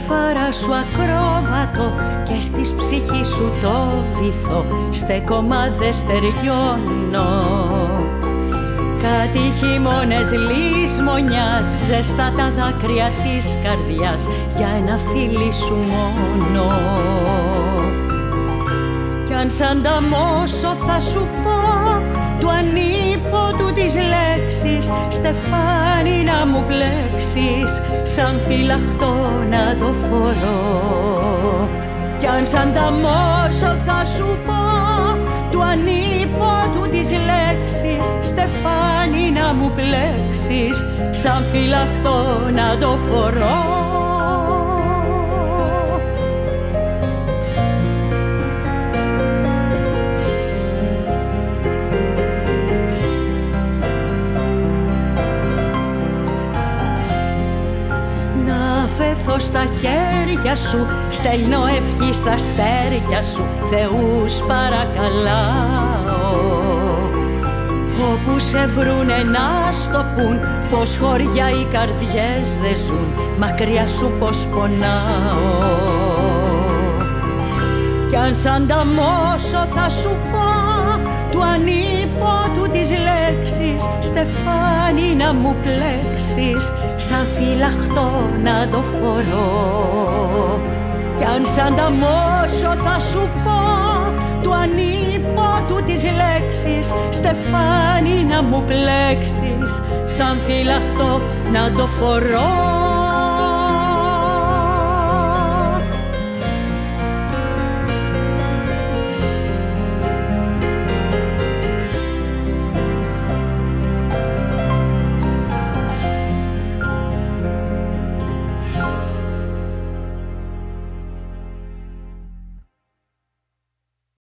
φάρα σου ακρόβατο και στις ψυχή σου το βυθό στέκομαι δεν στεριώνω. Κάτι χειμώνες λησμονιάς, ζεστά τα δάκρυα της καρδιάς για ένα φίλι σου μόνο. Κι αν σαν ταμώσω θα σου πω του ανίποτου τις λέξεις, στεφάνι να μου πλέξεις, σαν φυλαχτό να το φορώ. Κι αν σαν ταμώσω θα σου πω του ανίποτου τις λέξεις, στεφάνι να μου πλέξεις, σαν φυλαχτό να το φορώ. Φεθώ στα χέρια σου, στέλνω ευχή στα αστέρια σου, Θεούς παρακαλάω. Όπου σε βρουνε να στο πουν, πως χωριά οι καρδιές δεν ζουν, μακριά σου πως πονάω. Κι αν σαν ταμώσω θα σου πω του ανίποτου τις λέξεις, στεφάνι να μου πλέξεις, σαν φυλαχτό να το φορώ. Κι αν σαν ταμώσω θα σου πω του ανίποτου τις λέξεις, στεφάνι να μου πλέξεις, σαν φυλαχτό να το φορώ.